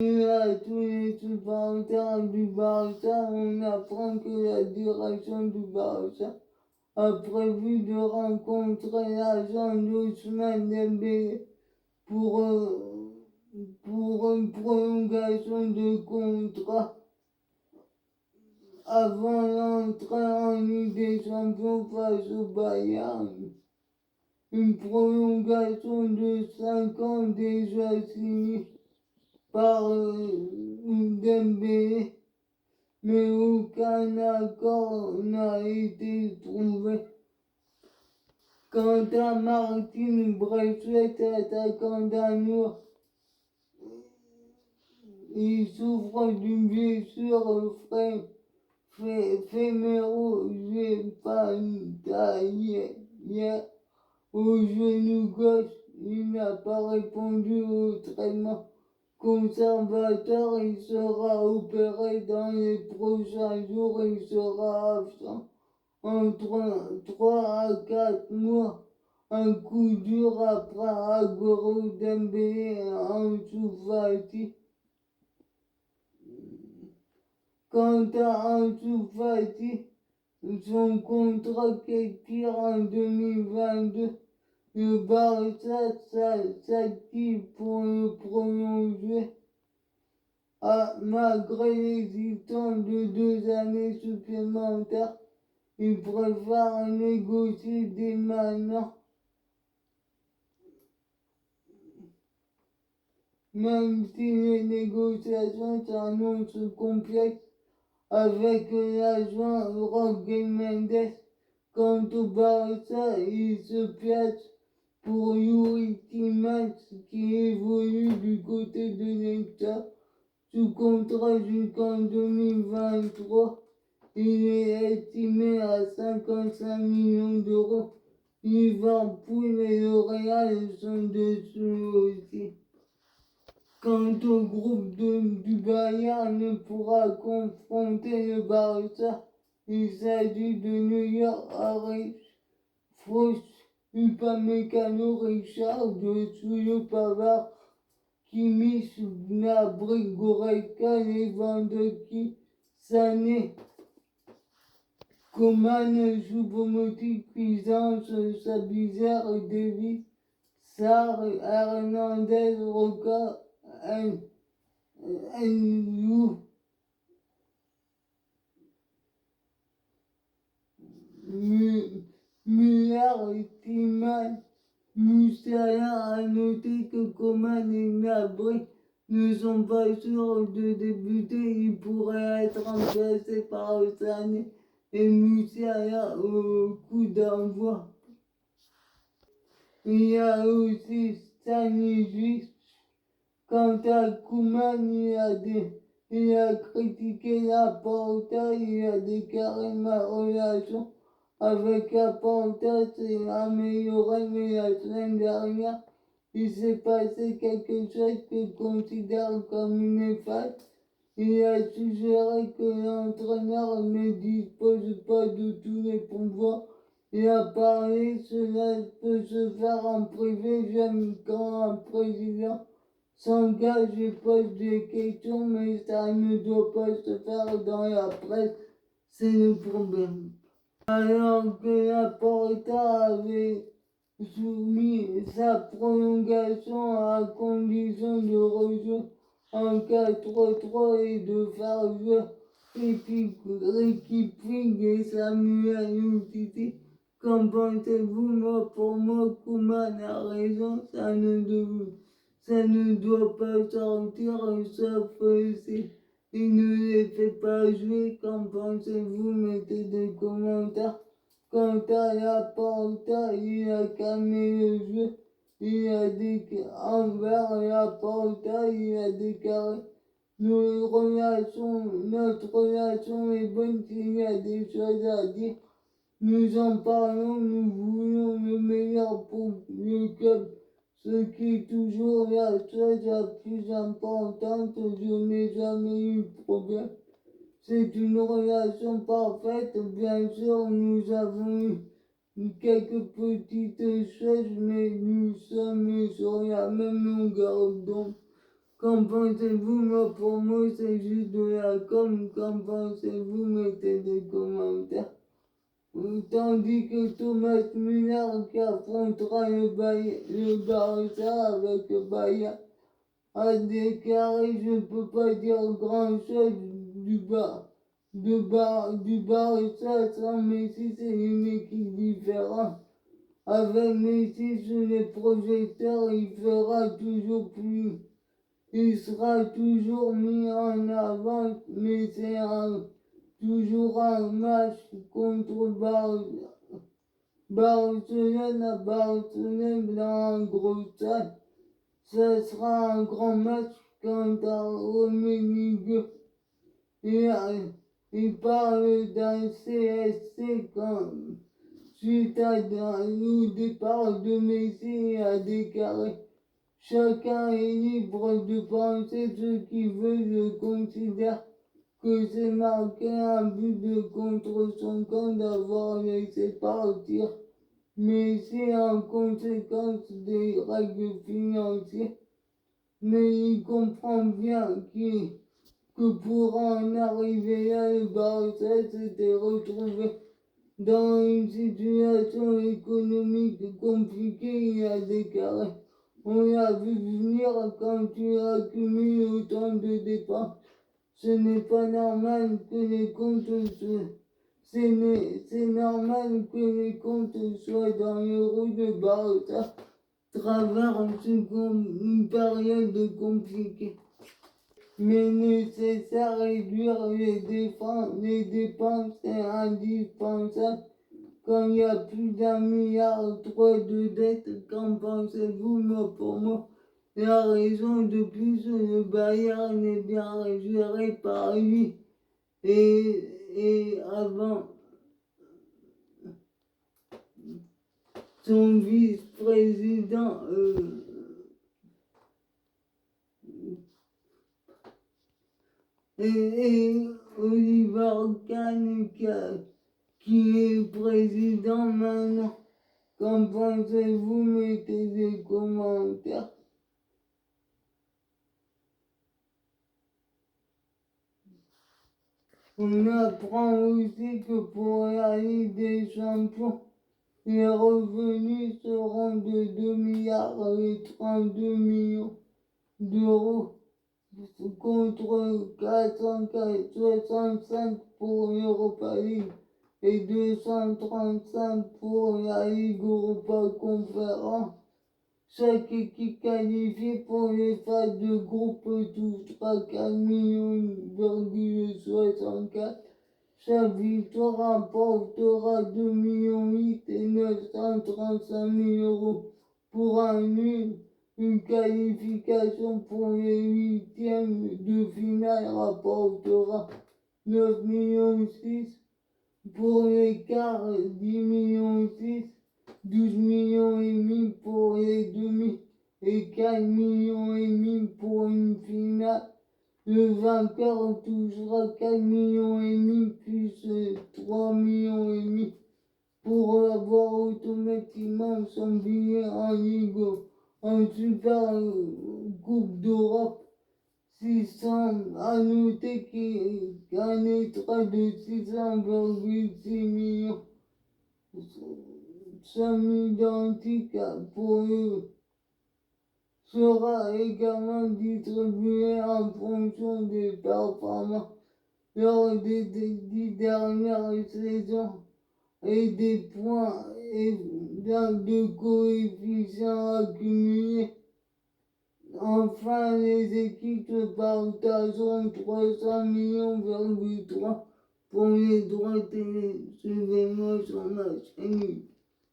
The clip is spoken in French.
Et à tous les supporters du Barça, on apprend que la direction du Barça a prévu de rencontrer l'agent d'Ousmane Dembélé pour, pour une prolongation de contrat avant l'entrée en Ligue des Champions face au Bayern. Une prolongation de 5 ans déjà signée par Dembélé, mais aucun accord n'a été trouvé. Quant à Martin Braithwaite, attaquant danois, il souffre d'une blessure féméro-gépatalienne au genou gauche. Il n'a pas répondu au traitement conservateur. Il sera opéré dans les prochains jours. Il sera absent entre 3 à 4 mois. Un coup dur après Agüero, Dembélé et Ansu Fati. Quant à Ansu Fati, son contrat qui expire en 2022, le Barça s'active pour le prolonger. Malgré l'existence de 2 années supplémentaires, il préfère négocier dès maintenant. Même si les négociations s'annoncent complexes avec l'agent Jorge Mendes, quant au Barça, il se place pour Youri Tillmans qui évolue du côté de l'Inter sous contrat jusqu'en 2023. Il est estimé à 55 millions d'euros. Liverpool et le Real sont dessous aussi. Quant au groupe du Bayern pourra confronter le Barça, il s'agit de Neuer, Aris, Frost, Upamecano, Richard, de Souyo, Pavard, Kimmich, Gnabry, Goretzka, Lewandowski, Sané, Coman, Choupo-Moting, Cuisance, Sabitzer, Davis, Sarr, Hernandez, Roca, Nlou, Müller, Tillmans, Musiala. A noter que Coman et Gnabry ne sont pas sûrs de débuter. Ils pourraient être remplacés par Sané et Musiala au coup d'envoi. Il y a aussi Stanisic. Quant à Koeman, il a critiqué Laporta. Il a déclaré: ma relation avec Laporta s'est améliorée, mais la semaine dernière, il s'est passé quelque chose qu'il considère comme une néfaste. Il a suggéré que l'entraîneur ne dispose pas de tous les pouvoirs. Il a parlé: cela peut se faire en privé. J'aime quand un président s'engage et pose des questions, mais ça ne doit pas se faire dans la presse. C'est le problème. Alors que Laporta avait soumis sa prolongation à condition de rejouer en 4-3 et de faire jouer Ricky Puig et Samuel Umtiti. Qu'en pensez-vous? Pour moi, Koeman a raison. Ça ne doit pas sortir, sauf si il ne les fait pas jouer. Qu'en pensez-vous? Mettez des commentaires. Quant à Laporta, il a calmé le jeu. Envers Laporta, il a déclaré: notre relation est bonne. S'il y a des choses à dire, nous en parlons. Nous voulons le meilleur pour le club, ce qui est toujours la chose la plus importante. Je n'ai jamais eu de problème. C'est une relation parfaite. Bien sûr, nous avons eu quelques petites choses, mais nous sommes sur la même longueur d'onde. Qu'en pensez-vous? Moi, pour moi, c'est juste de la com. Qu'en pensez-vous? Mettez des commentaires. Tandis que Thomas Müller qui affrontera le Barça avec Bayern a déclaré: je ne peux pas dire grand-chose du Barça sans Messi, c'est une équipe différente. Avec Messi sur les projecteurs, il sera toujours mis en avant, mais c'est toujours un match contre Barcelone à Barcelone dans un gros stade. Ce sera un grand match quant à Rummenigge. Il parle d'un CSC suite au départ de Messi a déclaré: chacun est libre de penser ce qu'il veut, je considère que c'est marquer un but contre son camp d'avoir laissé partir Messi en conséquence des règles financières. Mais il comprend bien que pour en arriver là, le Barça s'était retrouvé dans une situation économique compliquée. Il a déclaré: on l'a vu venir quand tu accumules autant de dépenses. Ce n'est pas normal que les comptes c'est normal que les comptes soient dans le rouge. De Barça traverse une période compliquée. Mais nécessaire réduire les dépenses est indispensable quand il y a plus d'1,3 milliard de dettes. Qu'en pensez-vous? Moi, pour moi, la raison de plus, le Bayern est bien géré par lui. Et avant, son vice-président et Oliver Kahn qui est président maintenant. Qu'en pensez-vous? Mettez des commentaires. On apprend aussi que pour la Ligue des Champions, les revenus seront de 2 milliards et 32 millions d'euros contre 465 pour l'Europa League et 235 pour la Ligue Europa Conférence. Chaque équipe qualifiée pour les phases de groupe touchera 4,64 millions. Chaque victoire rapportera 2,8 millions et 935 000 euros. Pour un nul, une qualification pour les huitièmes de finale rapportera 9,6 millions. Pour les quarts, 10,6 millions. 12,5 millions pour les demi et 4,5 millions pour une finale. Le vainqueur touchera 4,5 millions plus 3,5 millions pour avoir automatiquement son billet en Ligue, en Super Coupe d'Europe. 600, à noter qu'un extrait de 600,6 millions, somme identique pour eux, sera également distribué en fonction des performances lors des 10 dernières saisons et des points et de coefficients accumulés. Enfin, les équipes se partageront 300,3 millions pour les droits télé. Suivez-moi sur ma chaîne.